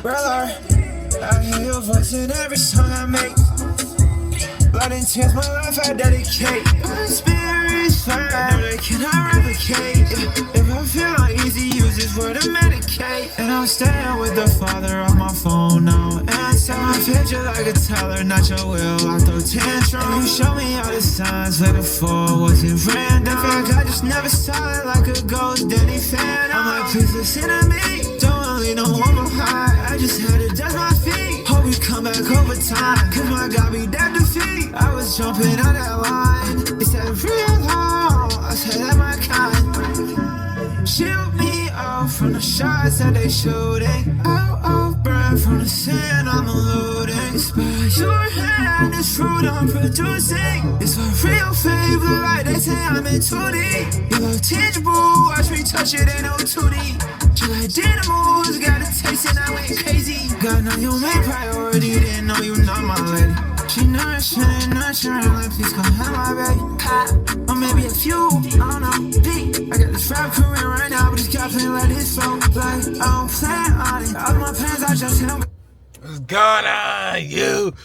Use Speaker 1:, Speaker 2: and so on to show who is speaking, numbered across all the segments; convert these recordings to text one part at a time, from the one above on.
Speaker 1: Brother, I hear your voice in every song I make. Blood and tears, my life I dedicate. My spirit's fine, know they cannot replicate. If I feel uneasy, use this word to medicate. And I'm staying with the father on my phone now. And I set my picture like a teller, not your will. I throw tantrums. And you show me all the signs for the fall wasn't random. In fact, I just never saw it like a ghost, Danny fan. I'm like, please listen to me. Don't leave no one behind. I just had to dust my feet. Hope you come back over time. Cause my God be that defeat. I was jumping on that line. It's that real long. I said that my kind. Shield me out from the shots that they shooting. Out of breath from the sin I'm unloading. It's by your hand, this fruit I'm producing. It's a real favor, right? They say I'm in 2D. You look tangible, watch me touch it, ain't no 2D. Just like dynamos, got a taste and I went crazy. God know your main priority, didn't know you not my lady. She nurturing, like please come have my baby. Or maybe a few, I don't know, B. I got this rap career right now, but this guy playing like this flow. Like, I don't plan on it. All my plans, I just hit them.
Speaker 2: What's going on, YouTube?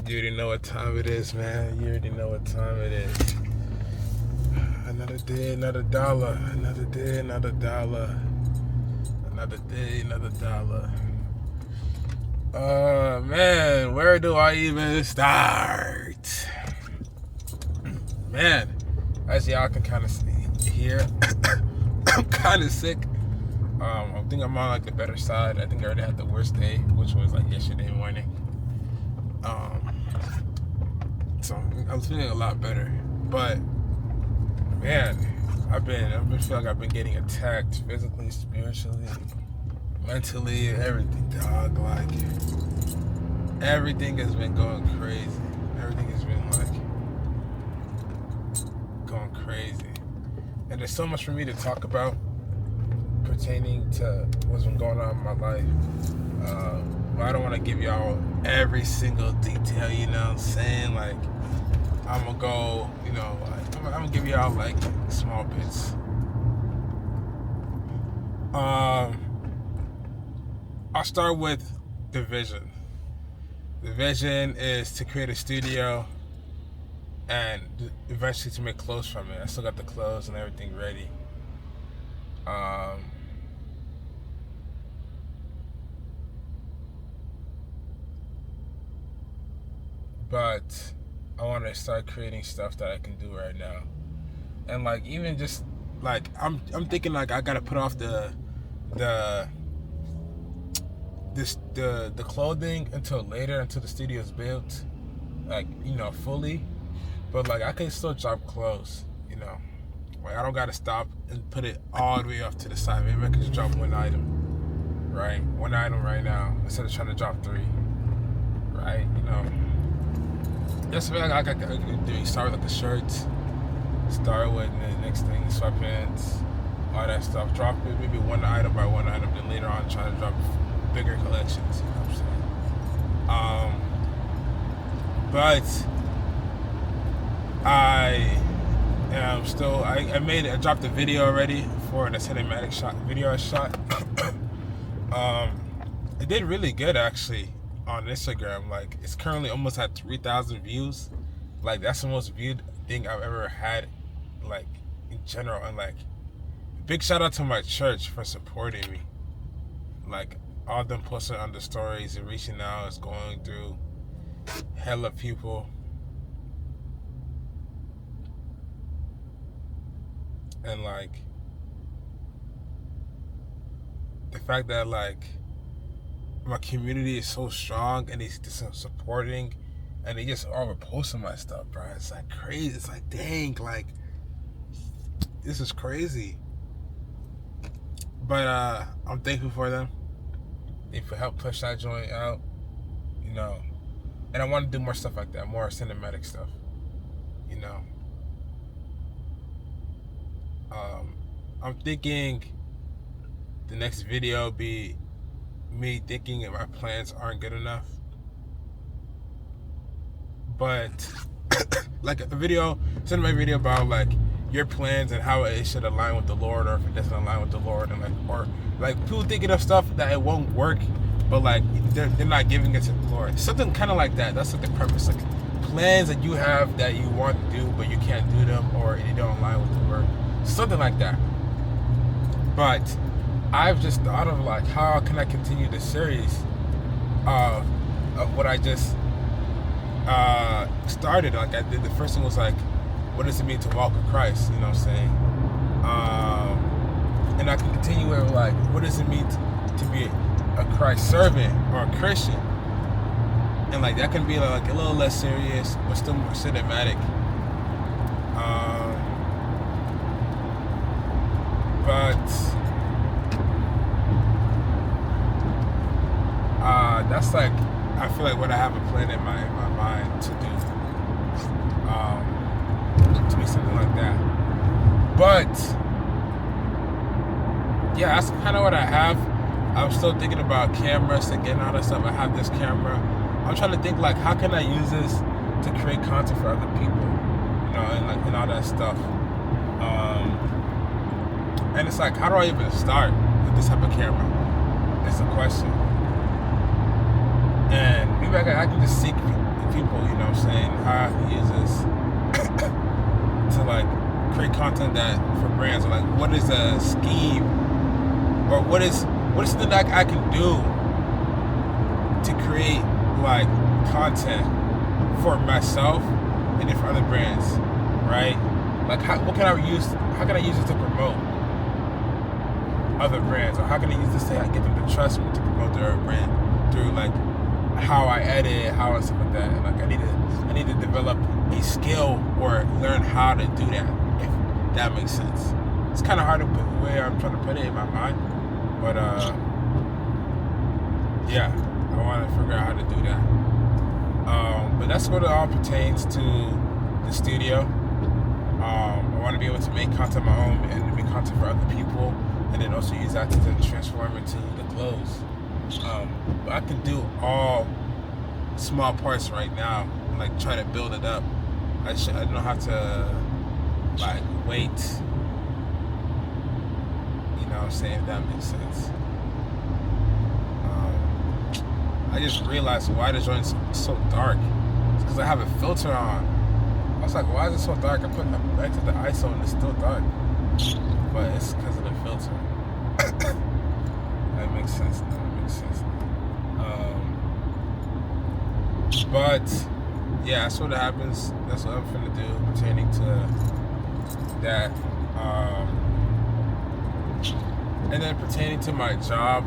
Speaker 2: You already know what time it is, man. You already know what time it is. Another day, another dollar. Another day, another dollar. Another day, another dollar. Man, where do I even start? Man, as y'all can kind of hear, I'm kind of sick. I think I'm on like the better side. I think I already had the worst day, which was like yesterday morning. So I'm feeling a lot better, but man, I've been feeling like I've been getting attacked physically, spiritually, mentally, everything, dog. Like everything has been going crazy. Everything has been like going crazy, and there's so much for me to talk about pertaining to what's been going on in my life. But I don't want to give y'all every single detail. You know what I'm saying? Like I'm gonna go. You know, like, I'm gonna give y'all like small bits. I'll start with the vision. The vision is to create a studio and eventually to make clothes from it. I still got the clothes and everything ready. But I want to start creating stuff that I can do right now. And like even just like I'm thinking like I gotta put off the clothing until later, until the studio's built, like, you know, fully. But like I can still drop clothes, you know. Like I don't gotta stop and put it all the way off to the side. Maybe I can just drop one item, right? One item right now instead of trying to drop 3, right? You know. Just feel like I got to start with like the shirts, start with the next thing, sweatpants, all that stuff. Drop it maybe one item by one item, then later on try to drop bigger collections. You know what I'm saying? But I am still. I dropped a video already for the cinematic video I shot. It did really good actually. On Instagram, like it's currently almost at 3,000 views. Like that's the most viewed thing I've ever had, like in general. And like big shout out to my church for supporting me. Like all them posting on the stories and reaching out, is going through hella people. And like the fact that like my community is so strong and it's just supporting and they just all reposting my stuff, bro. It's like crazy. It's like, dang, like this is crazy. But I'm thankful for them. They help push that joint out, you know. And I want to do more stuff like that, more cinematic stuff, you know. I'm thinking the next video be me thinking that my plans aren't good enough, but like a video, cinematic video about like your plans and how it should align with the Lord, or if it doesn't align with the Lord, and like people thinking of stuff that it won't work, but like they're not giving it to the Lord. Something kind of like that. That's like the purpose. Like plans that you have that you want to do, but you can't do them, or they don't align with the Word. Something like that. But I've just thought of like, how can I continue the series of what I just started. Like I did, the first thing was like, what does it mean to walk with Christ? You know what I'm saying? And I can continue with like, what does it mean to be a Christ servant or a Christian? And like that can be like a little less serious, but still more cinematic. That's like, I feel like what I have a plan in my mind to do. To be something like that. But yeah, that's kind of what I have. I'm still thinking about cameras and getting all that stuff. I have this camera. I'm trying to think like, how can I use this to create content for other people, you know, and all that stuff. And it's like, how do I even start with this type of camera? It's a question. And maybe I can just seek people, you know what I'm saying, how I can use this to like create content that for brands, or like what is a scheme, or what is something that I can do to create like content for myself and then for other brands, right? Like how can I use this to promote other brands, or how can I use this to get them to trust me to promote their brand through like how I edit, how and stuff like that. And like I need to develop a skill or learn how to do that, if that makes sense. It's kind of hard to put where I'm trying to put it in my mind, but yeah, I want to figure out how to do that. But that's what it all pertains to the studio. I want to be able to make content of my own and make content for other people, and then also use that to then transform into the clothes. But I can do all small parts right now, like try to build it up. I don't know how to like wait. You know what I'm saying, if that makes sense. I just realized why the joint's so dark. It's because I have a filter on. I was like, why is it so dark? I put it back to the ISO and it's still dark. But it's because of the filter. That makes sense. But yeah, that's what happens. That's what I'm finna do pertaining to that. And then pertaining to my job,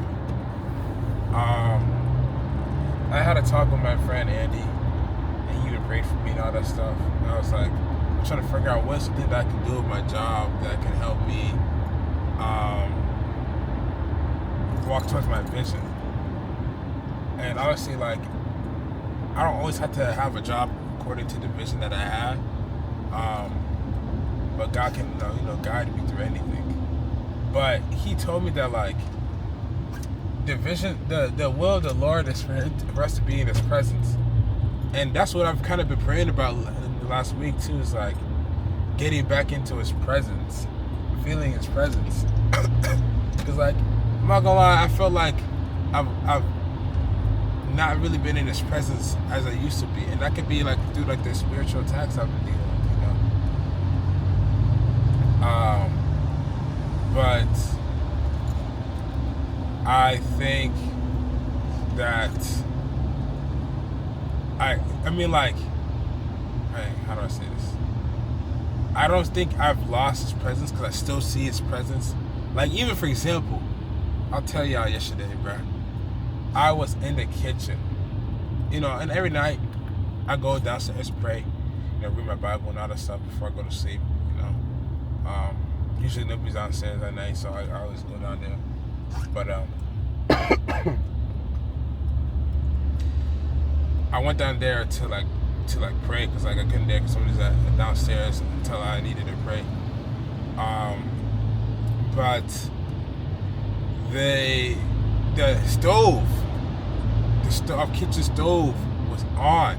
Speaker 2: I had a talk with my friend Andy, and he would pray for me and all that stuff. And I was like, I'm trying to figure out what's something that I can do with my job that can help me walk towards my vision. And obviously, like, I don't always have to have a job according to the vision that I have, but God can, guide me through anything. But he told me that like the vision, the will of the Lord is for us to be in His presence, and that's what I've kind of been praying about in the last week too. Is like getting back into His presence, feeling His presence. Because like, I'm not gonna lie, I felt like I've not really been in His presence as I used to be, and that could be like through like the spiritual attacks I've been dealing with, but I think that I mean like, how do I say this? I don't think I've lost His presence, because I still see His presence. Like, even for example, I'll tell y'all yesterday, bro. I was in the kitchen, and every night I go downstairs to pray, read my Bible and all that stuff before I go to sleep, Usually nobody's downstairs at night, so I always go down there. But I went down there to pray, because like I couldn't dare, because somebody's downstairs until I needed to pray. But the stove, our kitchen stove was on,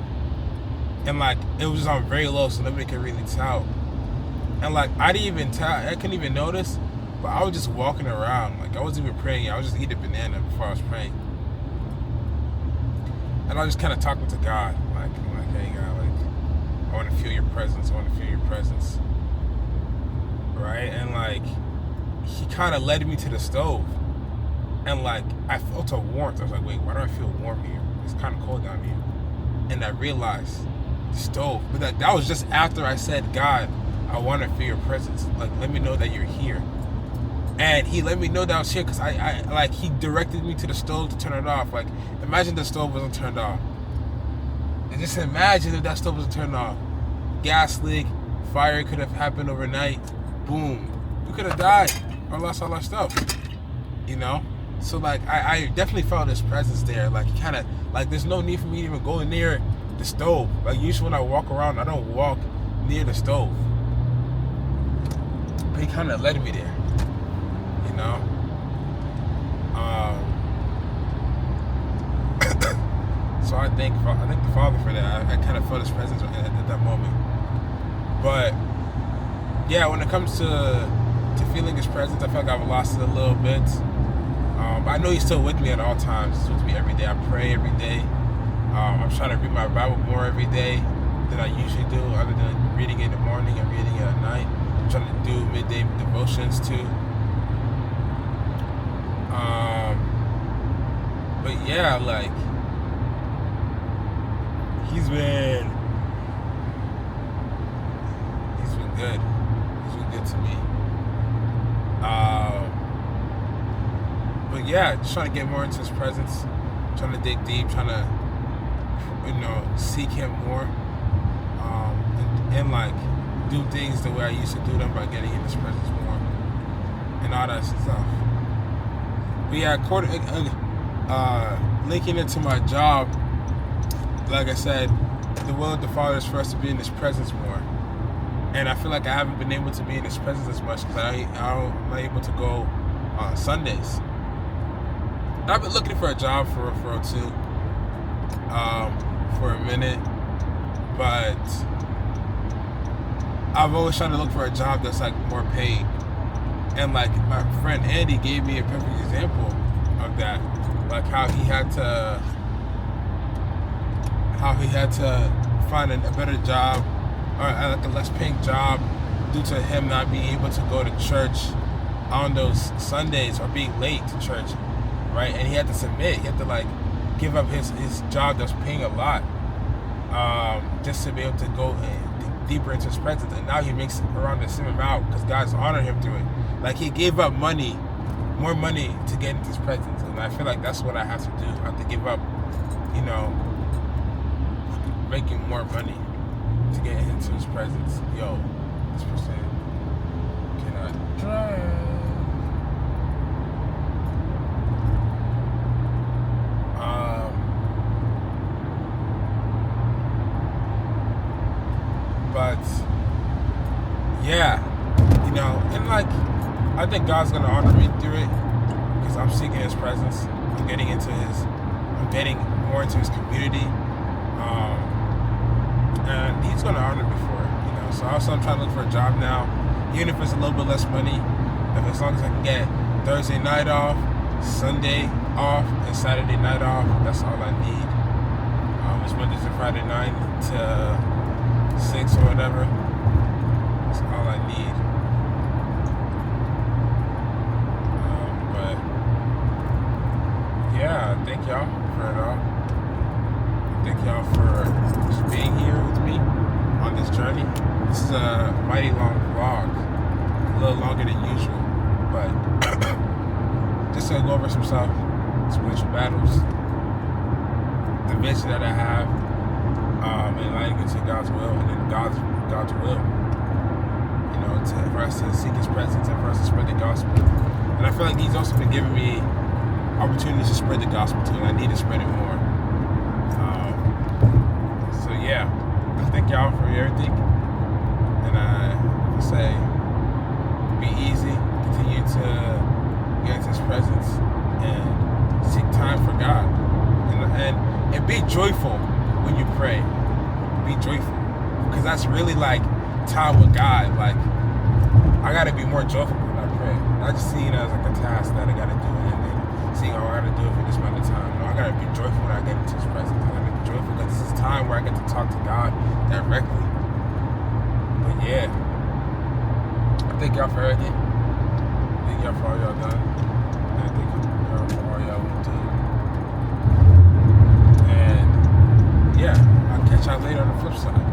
Speaker 2: and like it was on very low, so nobody could really tell. And like I couldn't even notice, but I was just walking around. Like I wasn't even praying. I was just eating a banana before I was praying. And I was just kind of talking to God, like, hey God, like, I want to feel your presence. I want to feel your presence. Right? And like, he kind of led me to the stove. And like, I felt a warmth. I was like, wait, why do I feel warm here? It's kind of cold down here. And I realized the stove. But that was just after I said, God, I want to feel your presence. Like, let me know that you're here. And he let me know that I was here because I like, he directed me to the stove to turn it off. Like, imagine the stove wasn't turned off. And just imagine if that stove wasn't turned off. Gas leak, fire could have happened overnight. Boom. We could have died or lost all our stuff. You know? So, like, I definitely felt his presence there. Like, he kind of, like, there's no need for me to even go near the stove. Like, usually when I walk around, I don't walk near the stove. But he kind of led me there. You know, so I thank the Father for that. I kind of felt His presence at that moment. But yeah, when it comes to feeling His presence, I feel like I've lost it a little bit. But I know He's still with me at all times. He's with me every day. I pray every day. I'm trying to read my Bible more every day than I usually do, other than reading it in the morning and reading it at night. I'm trying to do midday devotions too. But yeah, like, he's been good. He's been good to me. But yeah, just trying to get more into His presence, trying to dig deep, trying to, seek Him more, and like do things the way I used to do them by getting in His presence more, and all that stuff. But yeah, linking into my job, like I said, the will of the Father is for us to be in His presence more. And I feel like I haven't been able to be in His presence as much because I'm not able to go on Sundays. I've been looking for a job for a minute, but I've always tried to look for a job that's like more paid. And like my friend Andy gave me a perfect example of that, like how he had to find a better job, or like a less paying job, due to him not being able to go to church on those Sundays or being late to church, right? And he had to submit. He had to like give up his job that's paying a lot, just to be able to go deeper into His presence. And now he makes around the same amount because God's honored him through it. Like he gave up more money to get into His presence. And I feel like that's what I have to do. I have to give up, making more money to get into His presence. Yo, this person cannot drive. But yeah, and like I think God's gonna honor me through it because I'm seeking His presence. I'm getting more into His community, and He's gonna honor me for it. So also I'm trying to look for a job now, even if it's a little bit less money. As long as I can get Thursday night off, Sunday off, and Saturday night off, that's all I need. It's Monday to Friday 9 to 6 or whatever. That's all I need. But yeah, thank y'all for it all. Thank y'all for just being here with me on this journey. This is a mighty long vlog, a little longer than usual, but just to go over some stuff, spiritual battles, the vision that I have, and lining into God's will, and then God's will, for us to seek His presence and for us to spread the gospel. And I feel like He's also been giving me opportunities to spread the gospel too, and I need to spread it more. So yeah, I thank y'all for everything, and I say, be easy, continue to get into His presence, and seek time for God, and be joyful when you pray. Be joyful, because that's really like time with God. Like I gotta be more joyful when I pray. Not just seeing it as like a task that I gotta do and then seeing, oh, I gotta do it for this amount of time. No, I gotta be joyful when I get into His presence. I gotta be joyful because this is time where I get to talk to God directly. But yeah, I thank y'all for everything. Thank y'all for all y'all done. And I thank y'all for all y'all will do. And yeah, I'll catch y'all later on the flip side.